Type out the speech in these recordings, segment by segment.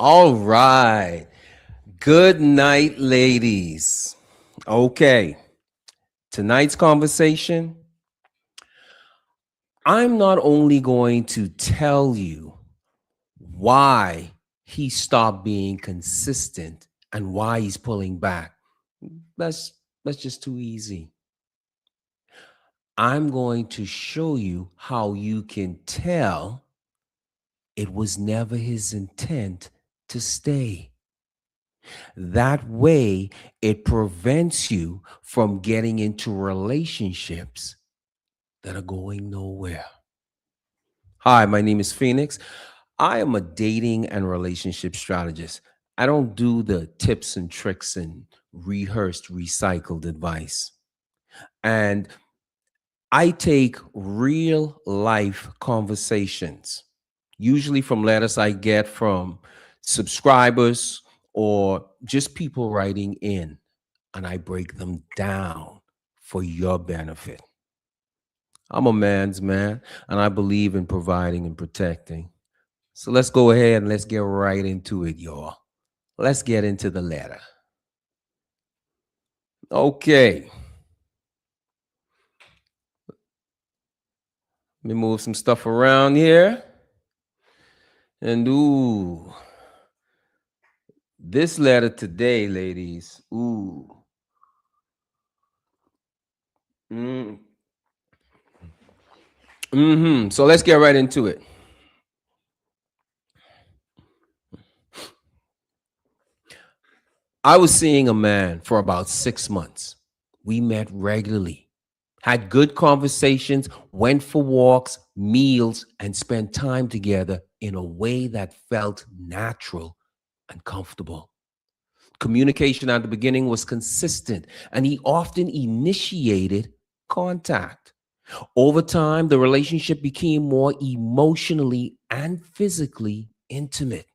All right. Good night, ladies. Okay. Tonight's conversation, I'm not only going to tell you why he stopped being consistent and why he's pulling back. That's just too easy. I'm going to show you how you can tell it was never his intent to stay. That way, it prevents you from getting into relationships that are going nowhere. Hi, my name is Phoenix. I am a dating and relationship strategist. I don't do the tips and tricks and rehearsed, recycled advice. And I take real life conversations, usually from letters I get from subscribers or just people writing in, and I break them down for your benefit. I'm a man's man, and I believe in providing and protecting. So let's go ahead and let's get right into it, y'all. Let's get into the letter. Okay, let me move some stuff around here. And this letter today, ladies. Mm, So let's get right into it. I was seeing a man for about 6 months. We met regularly, had good conversations, went for walks, meals, and spent time together in a way that felt natural and comfortable. Communication at the beginning was consistent, and he often initiated contact. Over time, the relationship became more emotionally and physically intimate.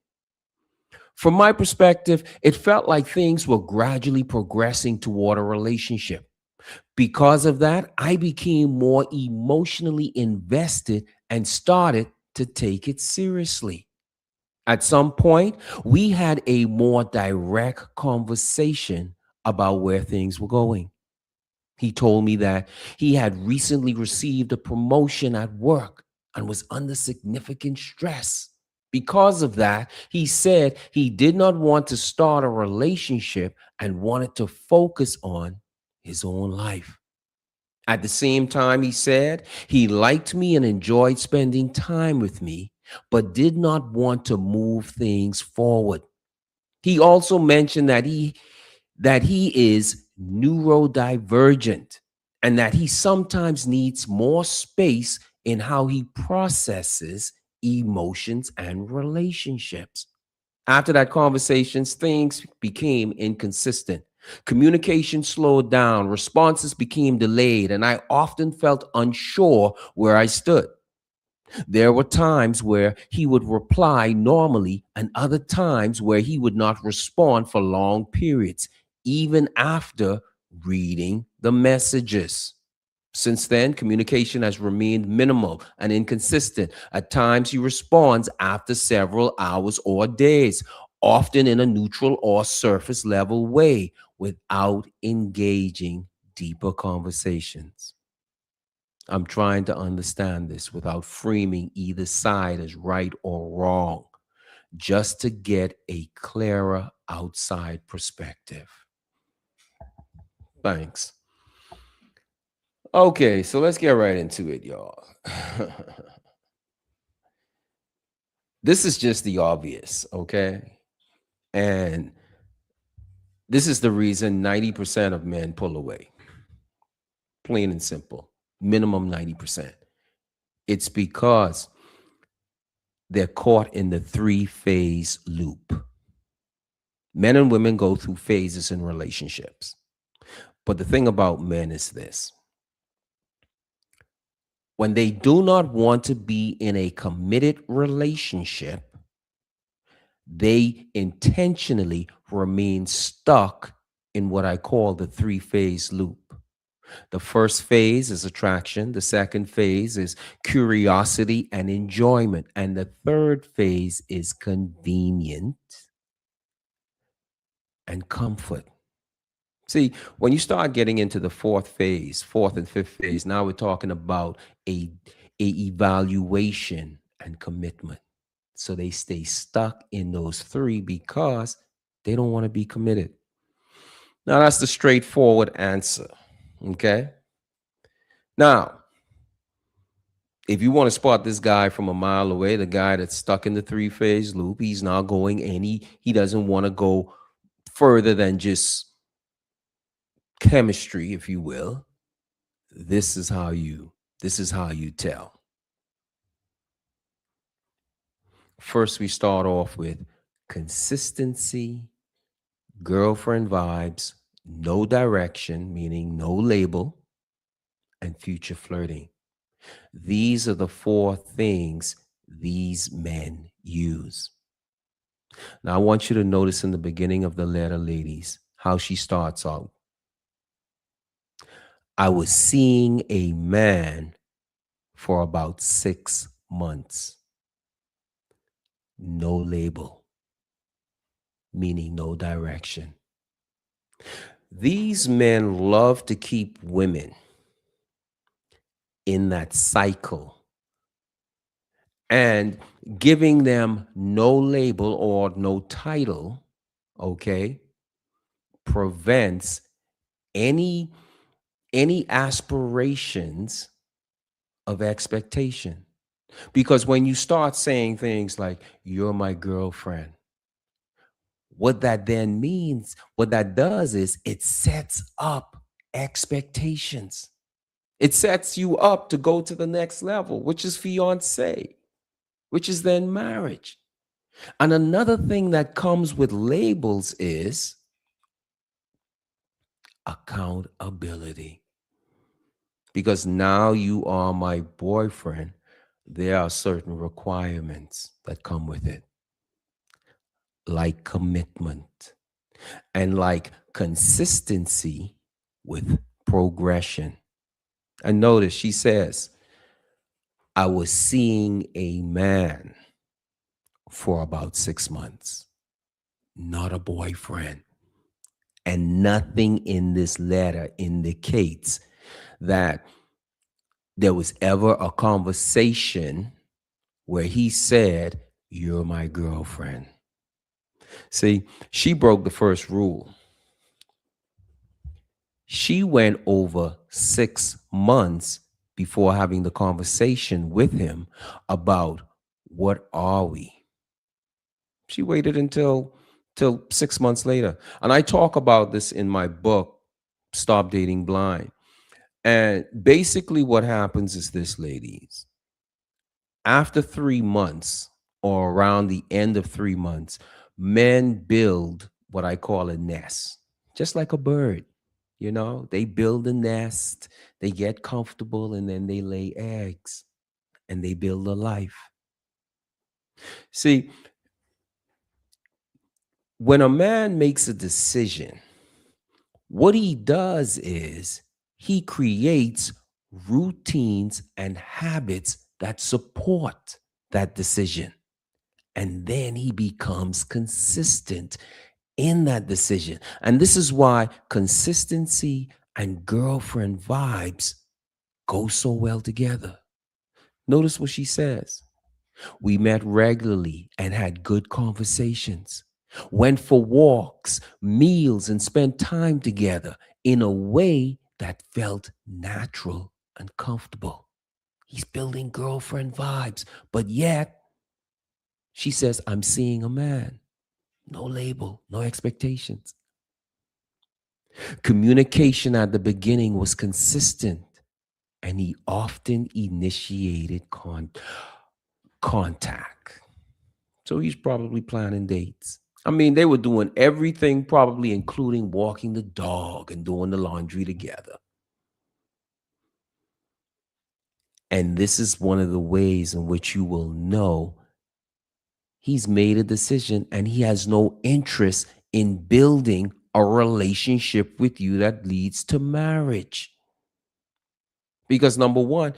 From my perspective, it felt like things were gradually progressing toward a relationship. Because of that, I became more emotionally invested and started to take it seriously. At some point, we had a more direct conversation about where things were going. He told me that he had recently received a promotion at work and was under significant stress. Because of that, he said he did not want to start a relationship and wanted to focus on his own life. At the same time, he said he liked me and enjoyed spending time with me, but did not want to move things forward. He also mentioned that he is neurodivergent and that he sometimes needs more space in how he processes emotions and relationships. After that conversation, things became inconsistent. Communication slowed down, responses became delayed, and I often felt unsure where I stood. There were times where he would reply normally, and other times where he would not respond for long periods, even after reading the messages. Since then, communication has remained minimal and inconsistent. At times, he responds after several hours or days, often in a neutral or surface level way, without engaging deeper conversations. I'm trying to understand this without framing either side as right or wrong, just to get a clearer outside perspective. Thanks. Okay, so let's get right into it, y'all. This is just the obvious, okay? And this is the reason 90% of men pull away. Plain and simple. Minimum 90%. It's because they're caught in the three-phase loop. Men and women go through phases in relationships. But the thing about men is this: when they do not want to be in a committed relationship, they intentionally remain stuck in what I call the three-phase loop. The first phase is attraction. The second phase is curiosity and enjoyment. And the third phase is convenient and comfort. See, when you start getting into the fourth phase, fourth and fifth phase, now we're talking about a, a evaluation and commitment. So they stay stuck in those three because they don't want to be committed. Now that's the straightforward answer. Okay. Now, if you want to spot this guy from a mile away, the guy that's stuck in the three-phase loop, he's not going any, he doesn't want to go further than just chemistry, if you will. This is how you tell. First, we start off with consistency, girlfriend vibes, no direction, meaning no label, and future flirting. These are the four things these men use. Now, I want you to notice in the beginning of the letter, ladies, how she starts out. I was seeing a man for about 6 months. No label, meaning no direction. These men love to keep women in that cycle and giving them no label or no title, okay, prevents any aspirations of expectation. Because when you start saying things like, you're my girlfriend, what that then means, what that does is it sets up expectations. It sets you up to go to the next level, which is fiance, which is then marriage. And another thing that comes with labels is accountability. Because now you are my boyfriend, there are certain requirements that come with it, like commitment and like consistency with progression. And notice she says, I was seeing a man for about 6 months, not a boyfriend. And nothing in this letter indicates that there was ever a conversation where he said, you're my girlfriend. See, she broke the first rule. She went over 6 months before having the conversation with him about what are we. She waited until 6 months later. And I talk about this in my book, Stop Dating Blind. And basically what happens is this, ladies. After 3 months or around the end of 3 months, men build what I call a nest, just like a bird. You know, they build a nest, they get comfortable, and then they lay eggs and they build a life. See, when a man makes a decision, what he does is he creates routines and habits that support that decision. And then he becomes consistent in that decision. And this is why consistency and girlfriend vibes go so well together. Notice what she says. We met regularly and had good conversations, went for walks, meals, and spent time together in a way that felt natural and comfortable. He's building girlfriend vibes, but yet she says, I'm seeing a man. No label, no expectations. Communication at the beginning was consistent, and he often initiated contact. So he's probably planning dates. I mean, they were doing everything, probably including walking the dog and doing the laundry together. And this is one of the ways in which you will know he's made a decision and he has no interest in building a relationship with you that leads to marriage. Because number one,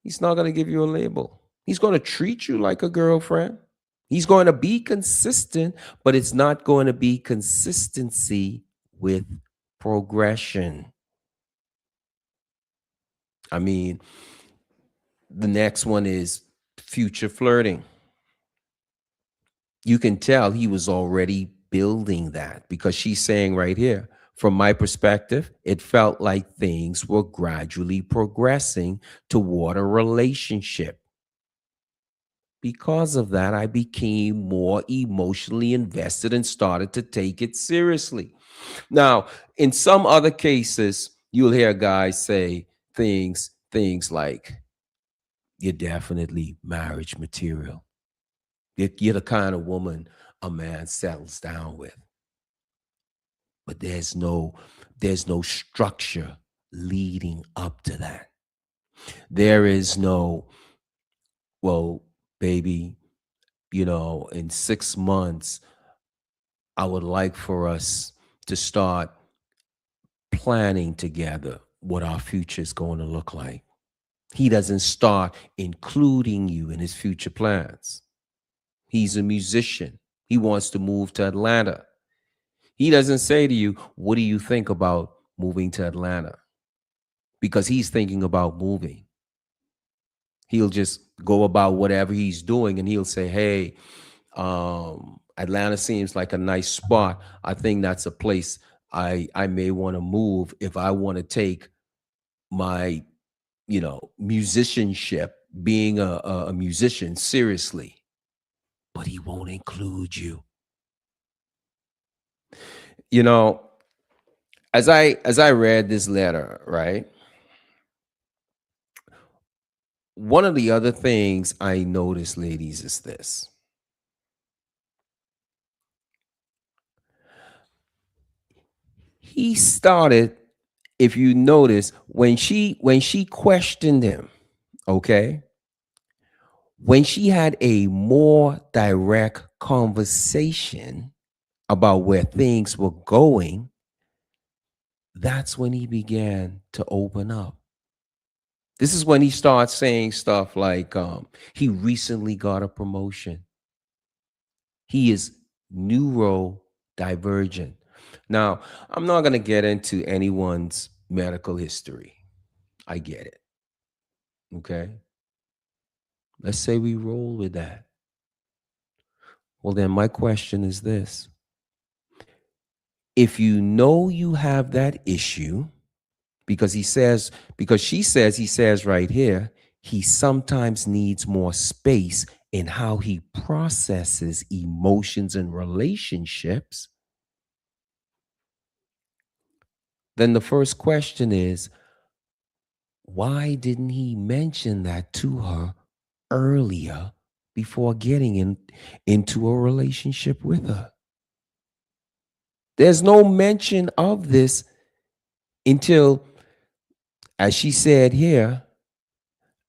he's not going to give you a label. He's going to treat you like a girlfriend. He's going to be consistent, but it's not going to be consistency with progression. I mean, the next one is future flirting. You can tell he was already building that because she's saying right here, from my perspective, it felt like things were gradually progressing toward a relationship. Because of that, I became more emotionally invested and started to take it seriously. Now, in some other cases, you'll hear guys say things like, you're definitely marriage material. You're the kind of woman a man settles down with. But there's no structure leading up to that. There is no, well, baby, in 6 months, I would like for us to start planning together what our future is going to look like. He doesn't start including you in his future plans. He's a musician. He wants to move to Atlanta. He doesn't say to you, what do you think about moving to Atlanta? Because he's thinking about moving. He'll just go about whatever he's doing and he'll say, hey, Atlanta seems like a nice spot. I think that's a place I may want to move if I want to take my, musicianship, being a musician seriously. But he won't include you. You know, as I read this letter, right? One of the other things I noticed, ladies, is this. He started, if you notice, when she questioned him, okay? When she had a more direct conversation about where things were going, that's when he began to open up. This is when he starts saying stuff like, he recently got a promotion. He is neurodivergent. Now, I'm not going to get into anyone's medical history. I get it. Okay. Let's say we roll with that. Well, then my question is this. If you know you have that issue, because she says, he says right here, he sometimes needs more space in how he processes emotions and relationships, then the first question is, why didn't he mention that to her earlier before getting into a relationship with her? There's no mention of this until, as she said here,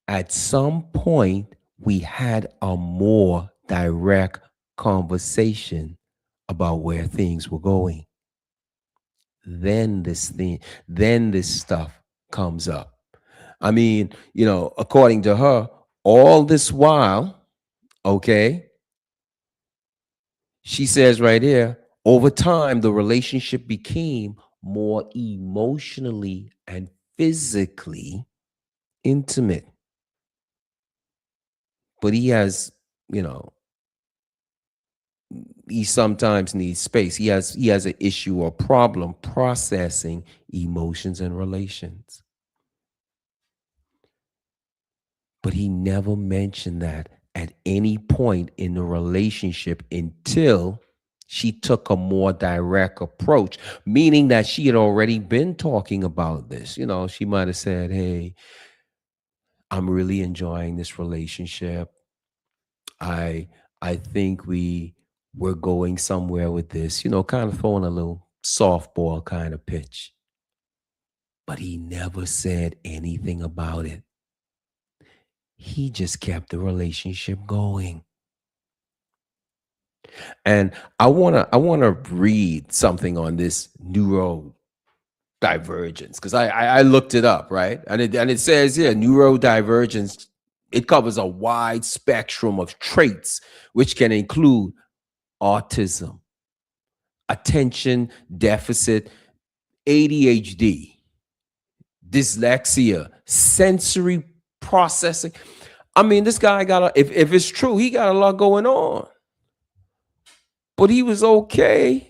at some point we had a more direct conversation about where things were going. Then this stuff comes up. I mean, according to her, all this while, okay, she says right here, over time, the relationship became more emotionally and physically intimate. But he has, you know, he sometimes needs space. He has an issue or problem processing emotions and relations. But he never mentioned that at any point in the relationship until she took a more direct approach, meaning that she had already been talking about this. She might have said, hey, I'm really enjoying this relationship. I I think we're going somewhere with this, kind of throwing a little softball kind of pitch. But he never said anything about it. He just kept the relationship going. And I wanna read something on this neurodivergent. divergence, because I looked it up, right? And it says here neurodivergence, it covers a wide spectrum of traits which can include autism, attention deficit, ADHD, dyslexia, sensory processing. I mean, this guy got if it's true, he got a lot going on. But he was okay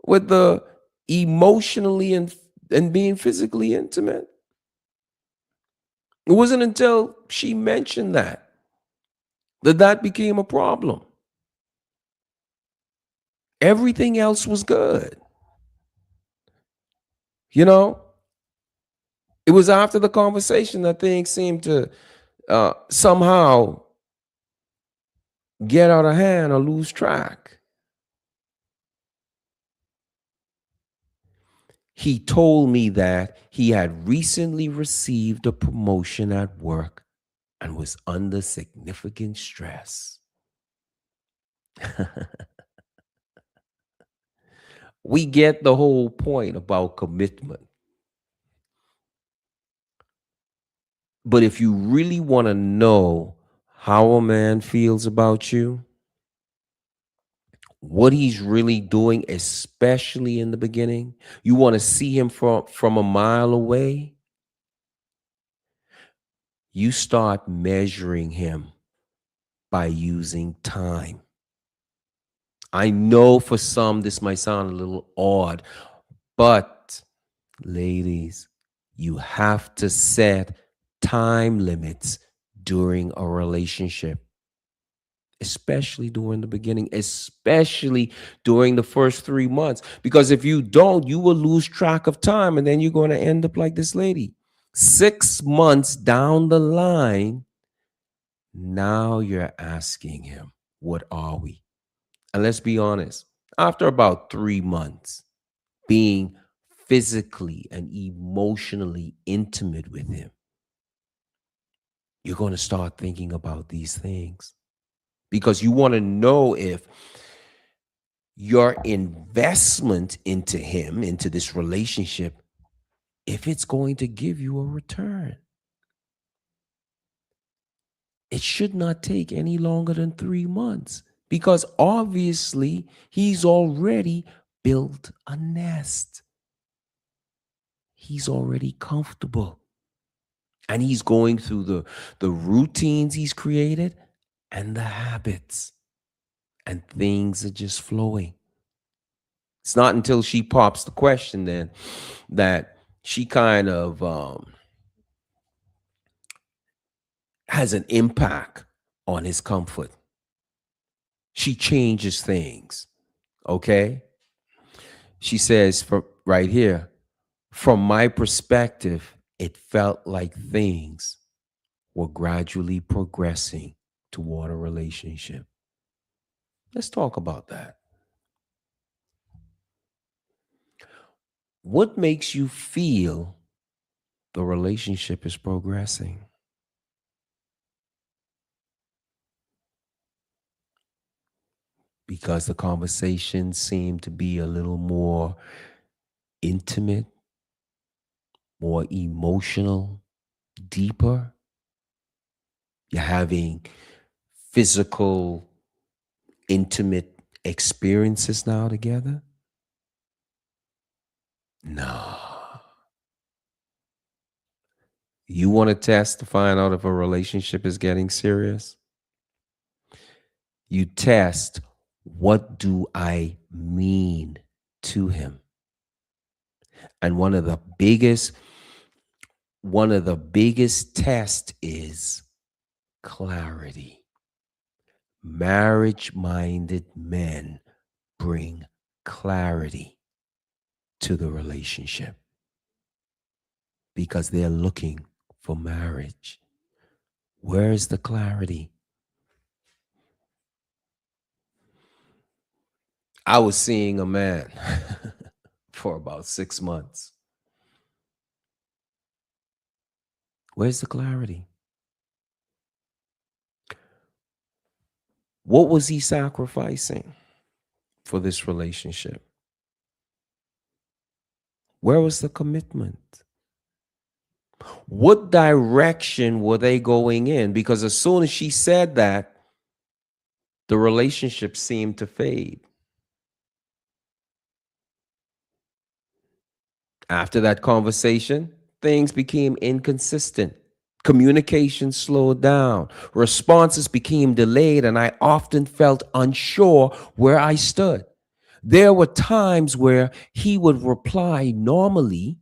with the emotionally and being physically intimate. It wasn't until she mentioned that became a problem. Everything else was good. You know, it was after the conversation that things seemed to somehow get out of hand or lose track. He told me that he had recently received a promotion at work and was under significant stress. We get the whole point about commitment. But if you really want to know how a man feels about you, what he's really doing, especially in the beginning, you want to see him from a mile away, you start measuring him by using time. I know for some this might sound a little odd, but ladies, you have to set time limits during a relationship, especially during the beginning, especially during the first 3 months. Because if you don't, you will lose track of time and then you're going to end up like this lady. 6 months down the line, now you're asking him, what are we? And let's be honest, after about 3 months being physically and emotionally intimate with him, you're going to start thinking about these things because you want to know if your investment into him, into this relationship, if it's going to give you a return. It should not take any longer than 3 months because obviously he's already built a nest. He's already comfortable. And he's going through the routines he's created and the habits. And things are just flowing. It's not until she pops the question then that she kind of has an impact on his comfort. She changes things. Okay. She says from right here, from my perspective, it felt like things were gradually progressing toward a relationship. Let's talk about that. What makes you feel the relationship is progressing? Because the conversations seem to be a little more intimate, more emotional, deeper. You're having physical, intimate experiences now together? No. You want to test to find out if a relationship is getting serious? You test, what do I mean to him? And one of the biggest tests is clarity. Marriage-minded men bring clarity to the relationship because they're looking for marriage. Where is the clarity? I was seeing a man for about 6 months. Where's the clarity? What was he sacrificing for this relationship? Where was the commitment? What direction were they going in? Because as soon as she said that, the relationship seemed to fade. After that conversation, things became inconsistent. Communication slowed down. Responses became delayed, and I often felt unsure where I stood. There were times where he would reply normally,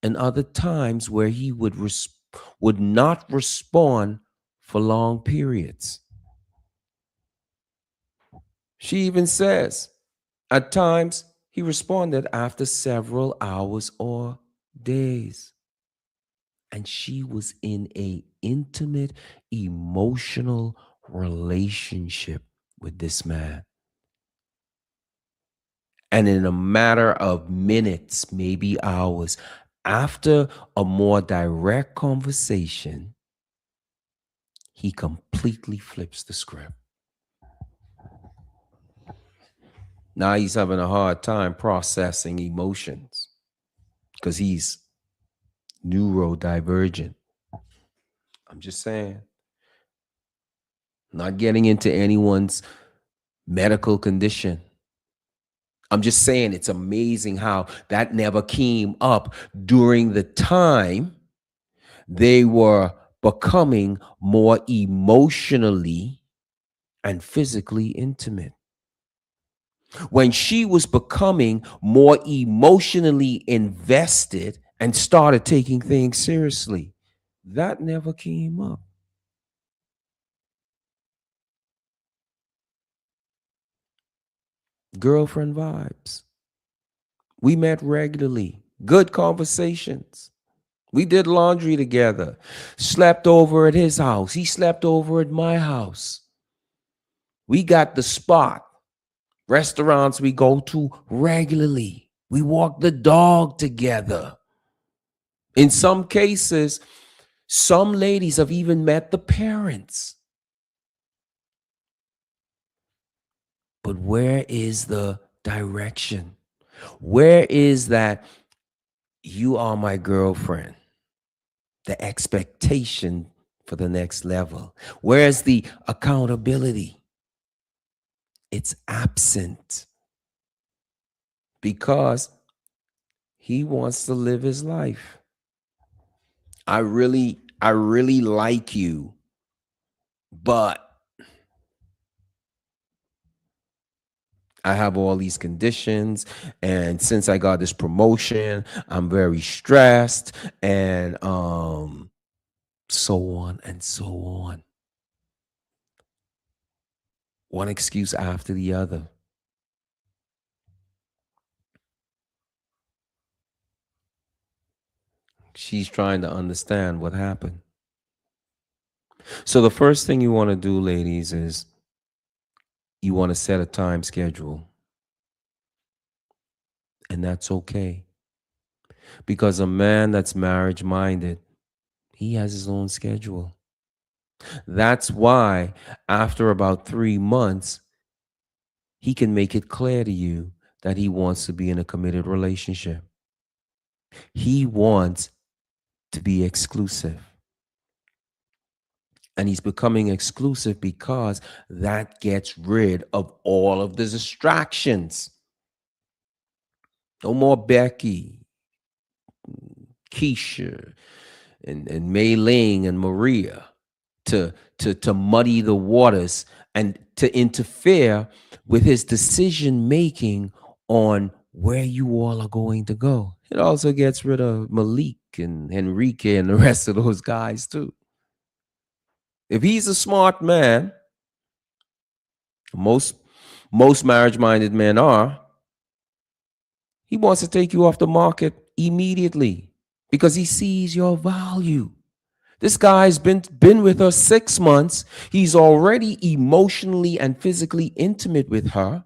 and other times where he would not respond for long periods. She even says, at times, he responded after several hours or days. And she was in a intimate, emotional relationship with this man. And in a matter of minutes, maybe hours, after a more direct conversation, he completely flips the script. Now he's having a hard time processing emotions because he's neurodivergent. I'm just saying, not getting into anyone's medical condition. I'm just saying it's amazing how that never came up during the time they were becoming more emotionally and physically intimate. When she was becoming more emotionally invested and started taking things seriously, that never came up. Girlfriend vibes. We met regularly, good conversations. We did laundry together, slept over at his house. He slept over at my house. We got the spot, restaurants we go to regularly. We walk the dog together. In some cases, some ladies have even met the parents. But where is the direction? Where is that you are my girlfriend? The expectation for the next level. Where's the accountability? It's absent because he wants to live his life. I really like you, but I have all these conditions. And since I got this promotion, I'm very stressed and so on and so on. One excuse after the other. She's trying to understand what happened. So the first thing you want to do, ladies, is you want to set a time schedule. And that's okay. Because a man that's marriage minded, he has his own schedule. That's why after about 3 months, he can make it clear to you that he wants to be in a committed relationship. He wants to be exclusive. And he's becoming exclusive because that gets rid of all of the distractions. No more Becky, Keisha, and Mei Ling and Maria to muddy the waters and to interfere with his decision making on where you all are going to go. It also gets rid of Malik and Enrique and the rest of those guys too. If he's a smart man, most most marriage minded men are, he wants to take you off the market immediately because he sees your value. This guy's been with her 6 months. He's already emotionally and physically intimate with her.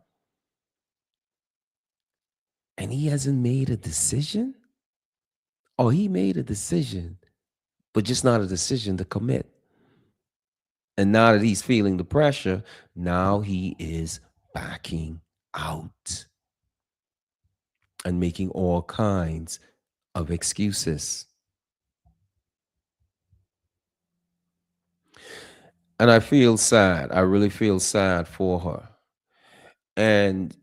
And he hasn't made a decision? Oh, he made a decision, but just not a decision to commit. And now that he's feeling the pressure, now he is backing out. and making all kinds of excuses. And I feel sad. I really feel sad for her. And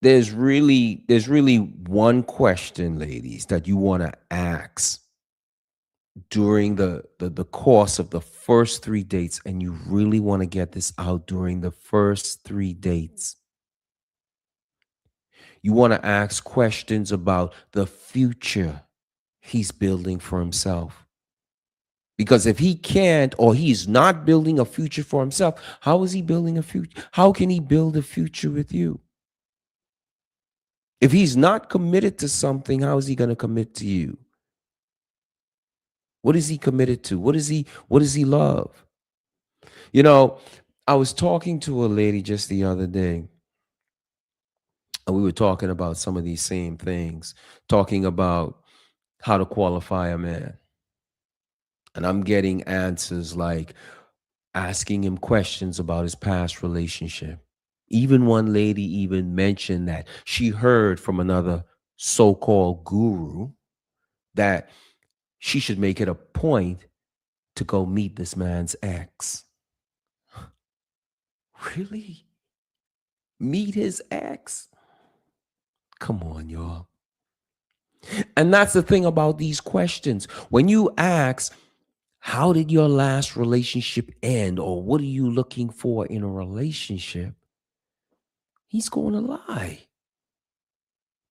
there's really one question, ladies, that you want to ask during the course of the first 3 dates, and you really want to get this out during the first 3 dates. You want to ask questions about the future he's building for himself. Because if he can't, or he's not building a future for himself, how is he building a future? How can he build a future with you? If he's not committed to something, how is he going to commit to you? What is he committed to? What does he love? You know, I was talking to a lady just the other day, and we were talking about some of these same things, talking about how to qualify a man. And I'm getting answers like asking him questions about his past relationship. Even one lady even mentioned that she heard from another so-called guru that she should make it a point to go meet this man's ex. Really? Meet his ex? Come on, y'all. And that's the thing about these questions. When you ask, how did your last relationship end? Or what are you looking for in a relationship? He's going to lie.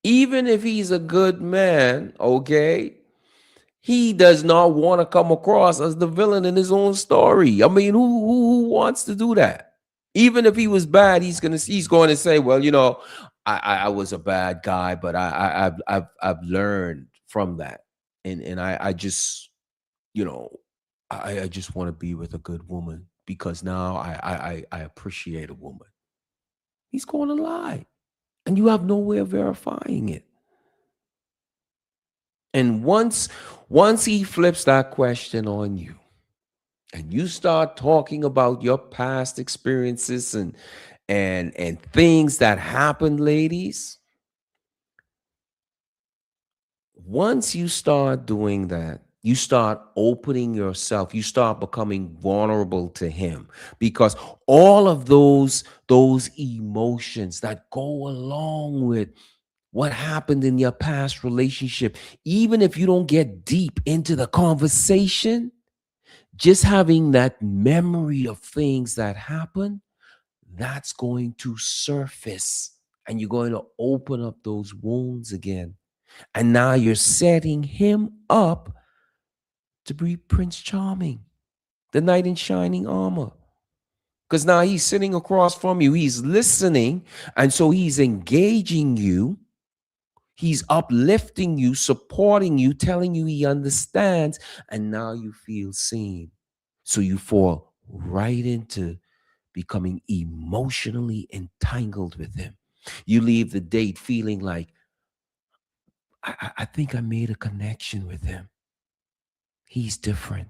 Even if he's a good man, okay, he does not want to come across as the villain in his own story. I mean, who wants to do that? Even if he was bad, he's going to say, well, I was a bad guy, but I've learned from that, and I just you know I just want to be with a good woman because now I appreciate a woman. He's going to lie, and you have no way of verifying it. And once he flips that question on you, and you start talking about your past experiences and things that happened, ladies, once you start doing that, you start opening yourself, you start becoming vulnerable to him, because all of those emotions that go along with what happened in your past relationship, even if you don't get deep into the conversation, just having that memory of things that happened, that's going to surface, and you're going to open up those wounds again. And now you're setting him up to be Prince Charming, the knight in shining armor. Because now he's sitting across from you, he's listening, and so he's engaging you. He's uplifting you, supporting you, telling you he understands, and now you feel seen. So you fall right into becoming emotionally entangled with him. You leave the date feeling like, I think I made a connection with him. He's different.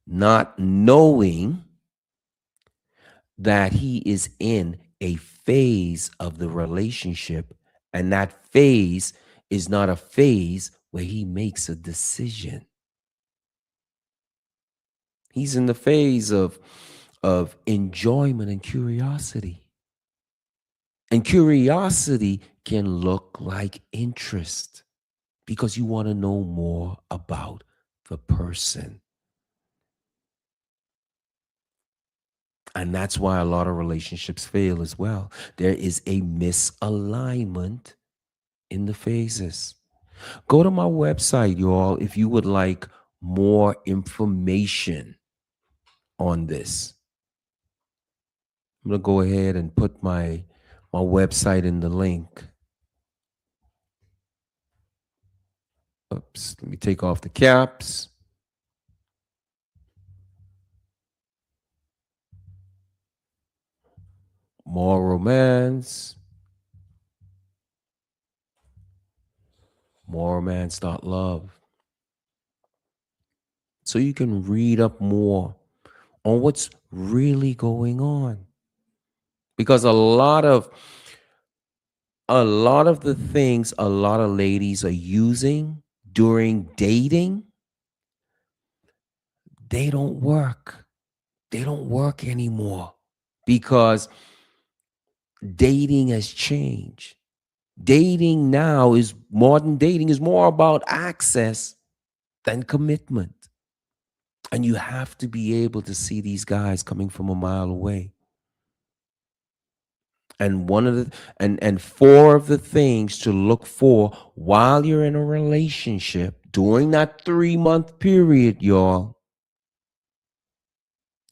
Not knowing that he is in a phase of the relationship, and that phase is not a phase where he makes a decision. He's in the phase of enjoyment and curiosity. And curiosity can look like interest because you want to know more about the person. And that's why a lot of relationships fail as well. There is a misalignment in the phases. Go to my website, y'all, if you would like more information on this. I'm going to go ahead and put my website in the link. Oops, let me take off the caps. More romance. More romance. Love. So you can read up more on what's really going on. because a lot of the things a lot of ladies are using during dating, they don't work. They don't work anymore because dating has changed. Dating now is modern dating is more about access than commitment. And you have to be able to see these guys coming from a mile away. And one of the and four of the things to look for while you're in a relationship during that 3-month period, y'all,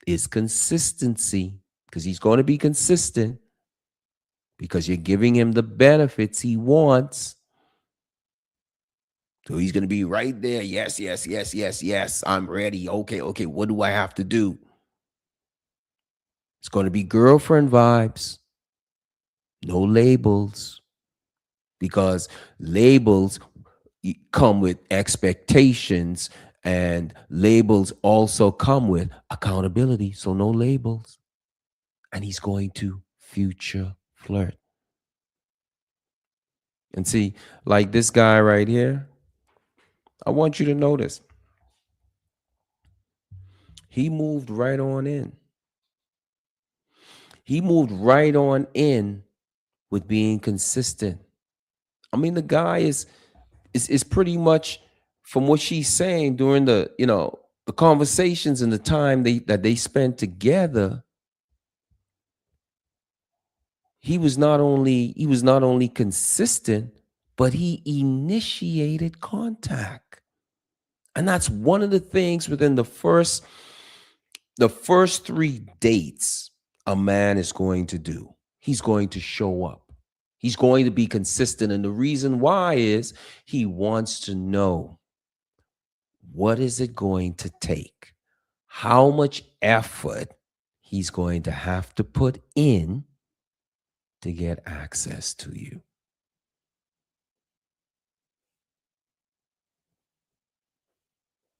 is consistency. Because he's going to be consistent because you're giving him the benefits he wants. So he's going to be right there. Yes, yes, yes, yes, yes. I'm ready. Okay, okay. What do I have to do? It's going to be girlfriend vibes, no labels, because labels come with expectations and labels also come with accountability. So no labels. And he's going to future flirt. And see, like this guy right here, I want you to notice he moved right on in. He moved right on in with being consistent. I mean, the guy is pretty much from what she's saying during the conversations and the time that they spent together. He was not only consistent, but he initiated contact. And that's one of the things within the first 3 dates a man is going to do. He's going to show up. He's going to be consistent. And the reason why is he wants to know, what is it going to take? How much effort he's going to have to put in to get access to you.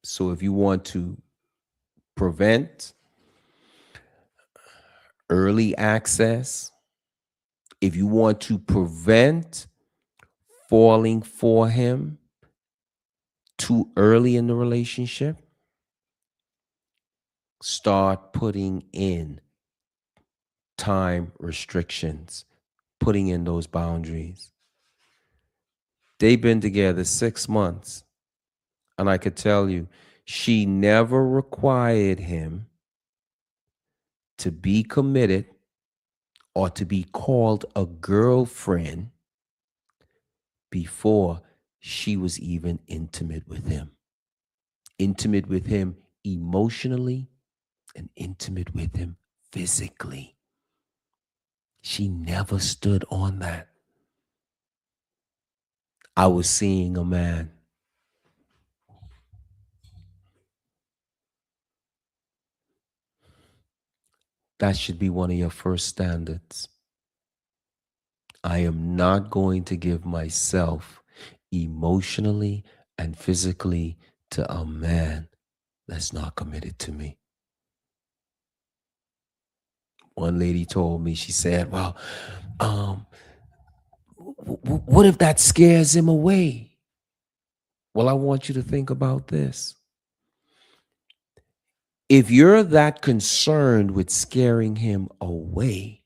So if you want to prevent early access, if you want to prevent falling for him too early in the relationship, start putting in time restrictions, putting in those boundaries. They've been together 6 months, and I could tell you, she never required him to be committed or to be called a girlfriend before she was even intimate with him. Intimate with him emotionally and intimate with him physically. She never stood on that. I was seeing a man. That should be one of your first standards. I am not going to give myself emotionally and physically to a man that's not committed to me. One lady told me, she said, well, um, what if that scares him away? Well, I want you to think about this. If you're that concerned with scaring him away,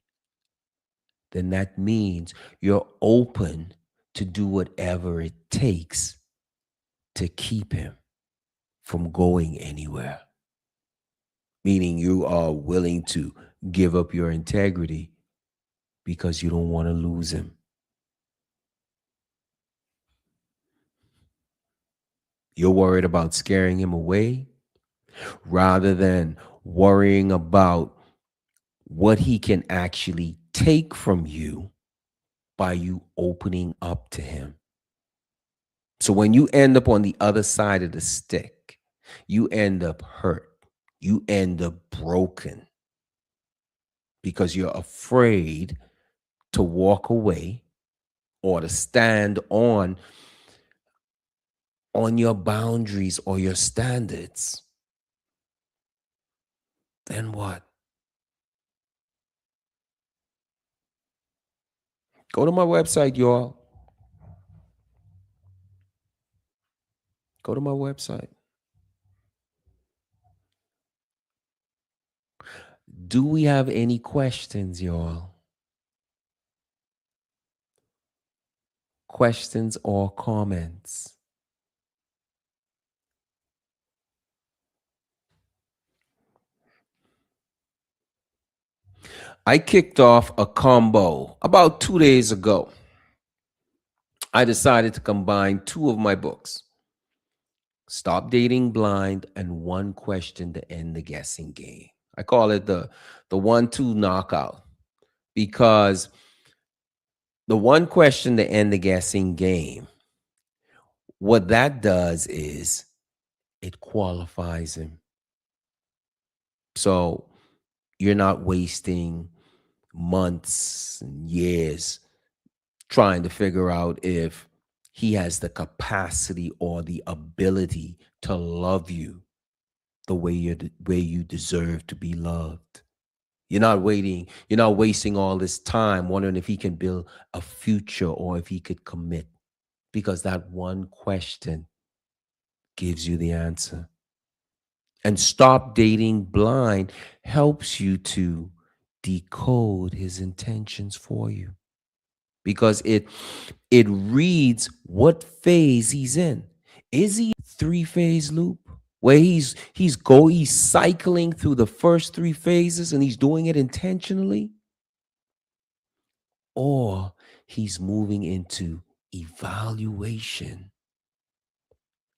then that means you're open to do whatever it takes to keep him from going anywhere. Meaning you are willing to give up your integrity because you don't want to lose him. You're worried about scaring him away rather than worrying about what he can actually take from you by you opening up to him. So when you end up on the other side of the stick, you end up hurt. You end up broken because you're afraid to walk away or to stand on your boundaries or your standards. Then what? Go to my website, y'all. Go to my website. Do we have any questions, y'all? Questions or comments? I kicked off a combo about 2 days ago. I decided to combine two of my books, Stop Dating Blind and One Question to End the Guessing Game. I call it the 1-2 knockout because the one question to end the guessing game, what that does is it qualifies him. So you're not wasting months and years trying to figure out if he has the capacity or the ability to love you the way you deserve to be loved. You're not wasting all this time wondering if he can build a future or if he could commit, because that one question gives you the answer. And Stop Dating Blind helps you to decode his intentions for you, because it reads what phase he's in. Is he three-phase loop where he's cycling through the first three phases and he's doing it intentionally, or he's moving into evaluation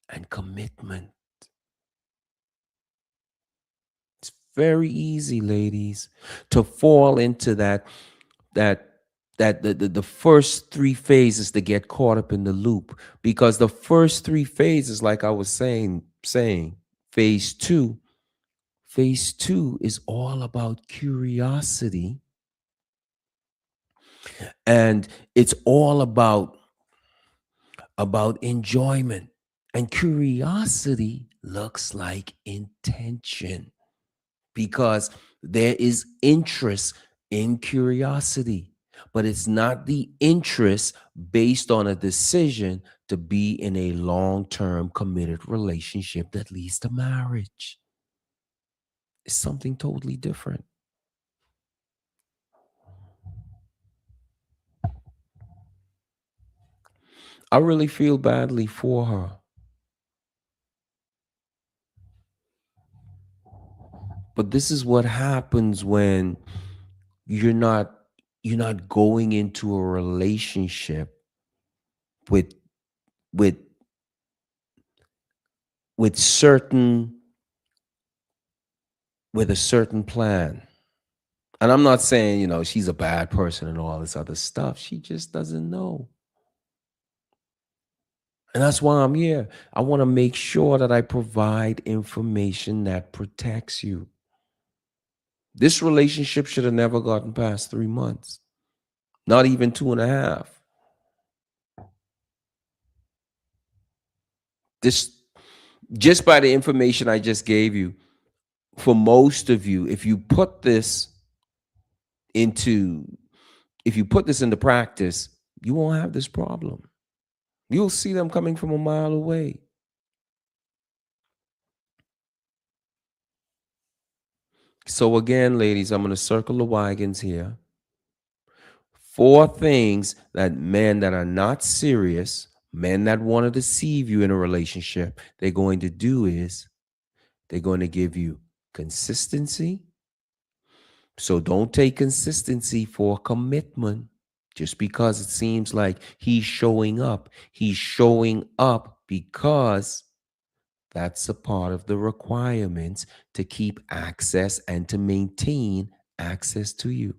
and commitment? It's very easy, ladies, to fall into that the first three phases, to get caught up in the loop, because the first three phases, like I was saying, phase two, phase two is all about curiosity, and it's all about enjoyment, and curiosity looks like intention, because there is interest in curiosity, but it's not the interest based on a decision to be in a long-term committed relationship that leads to marriage. It's something totally different. I really feel badly for her, but this is what happens when you're not you're not going into a relationship with with with certain with a certain plan. And I'm not saying, she's a bad person and all this other stuff. She just doesn't know. And that's why I'm here. I want to make sure that I provide information that protects you. This relationship should have never gotten past 3 months, not even 2.5. This, just by the information I just gave you, for most of you, into if you put this into practice, you won't have this problem. You'll see them coming from a mile away. So again, ladies, I'm going to circle the wagons here. 4 things that men that are not serious, men that want to deceive you in a relationship, they're going to do is they're going to give you consistency. So don't take consistency for commitment just because it seems like he's showing up. He's showing up because that's a part of the requirements to keep access and to maintain access to you.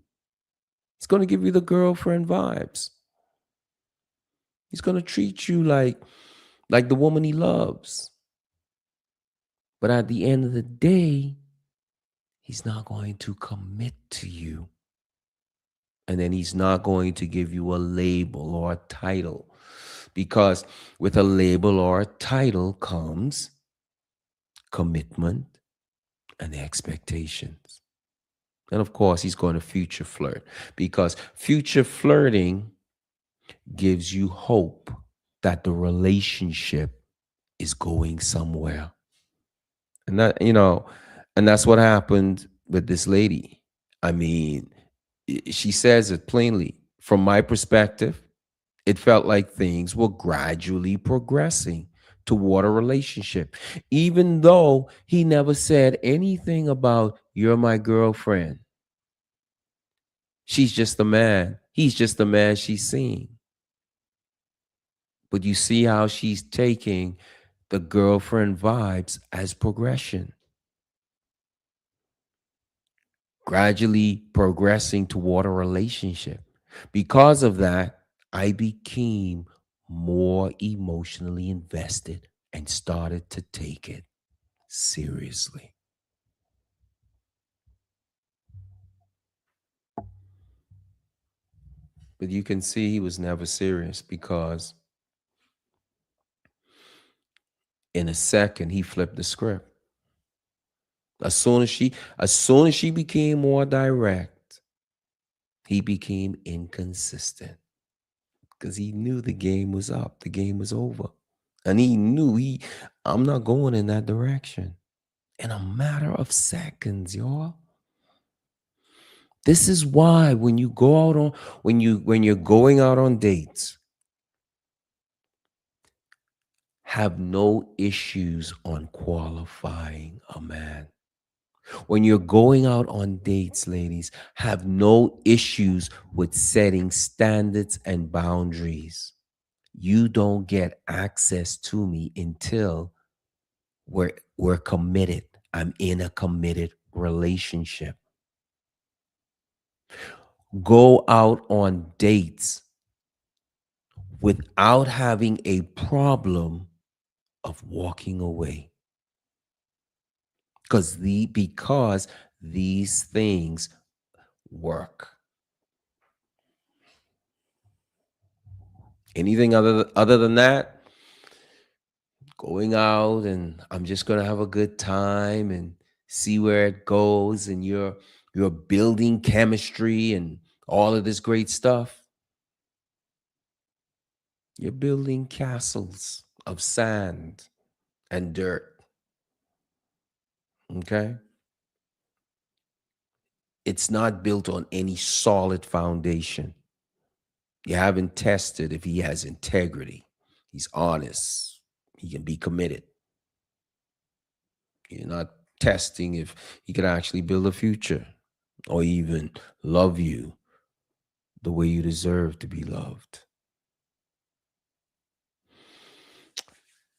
He's going to give you the girlfriend vibes. He's going to treat you like the woman he loves. But at the end of the day, he's not going to commit to you. And then he's not going to give you a label or a title, because with a label or a title comes commitment and expectations. And of course, he's going to future flirt, because future flirting gives you hope that the relationship is going somewhere. And and that's what happened with this lady. I mean, she says it plainly. From my perspective, it felt like things were gradually progressing toward a relationship, even though he never said anything about, you're my girlfriend. She's just a man. He's just the man she's seeing. But you see how she's taking the girlfriend vibes as progression, gradually progressing toward a relationship. Because of that, I became more emotionally invested and started to take it seriously. But you can see he was never serious because in a second he flipped the script. As soon as she became more direct, he became inconsistent because he knew the game was up, the game was over. And he knew I'm not going in that direction. In a matter of seconds, y'all. This is why when you go out on when you're going out on dates, have no issues on qualifying a man. When you're going out on dates, ladies, have no issues with setting standards and boundaries. You don't get access to me until we're committed. I'm in a committed relationship. Go out on dates without having a problem of walking away. Because these things work. Anything other than that, going out and I'm just gonna have a good time and see where it goes, and you're building chemistry and all of this great stuff. You're building castles of sand and dirt. Okay? It's not built on any solid foundation. You haven't tested if he has integrity, he's honest, he can be committed. You're not testing if he could actually build a future or even love you the way you deserve to be loved.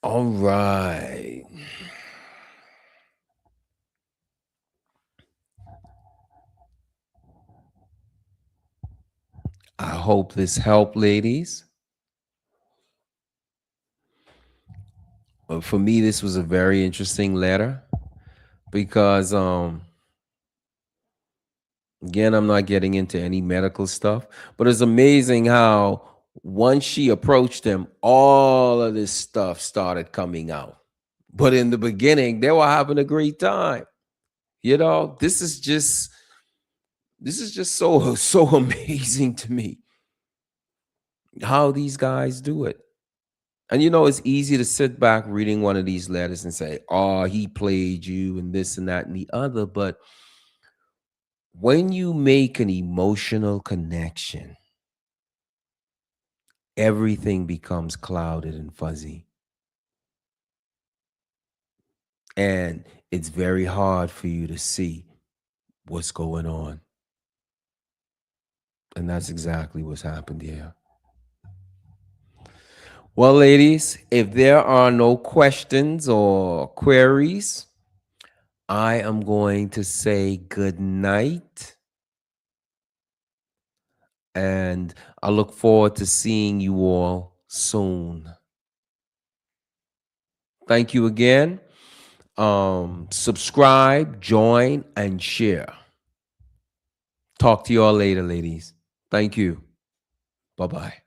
All right. I hope this helped, ladies. For me, this was a very interesting letter because again, I'm not getting into any medical stuff, but it's amazing how once she approached him, all of this stuff started coming out. But in the beginning, they were having a great time. This is just so amazing to me how these guys do it. And it's easy to sit back reading one of these letters and say, "Oh, he played you and this and that and the other." But when you make an emotional connection, everything becomes clouded and fuzzy. And it's very hard for you to see what's going on. And that's exactly what's happened here. Well, ladies, if there are no questions or queries, I am going to say good night. And I look forward to seeing you all soon. Thank you again. Subscribe, join, and share. Talk to you all later, ladies. Thank you. Bye bye.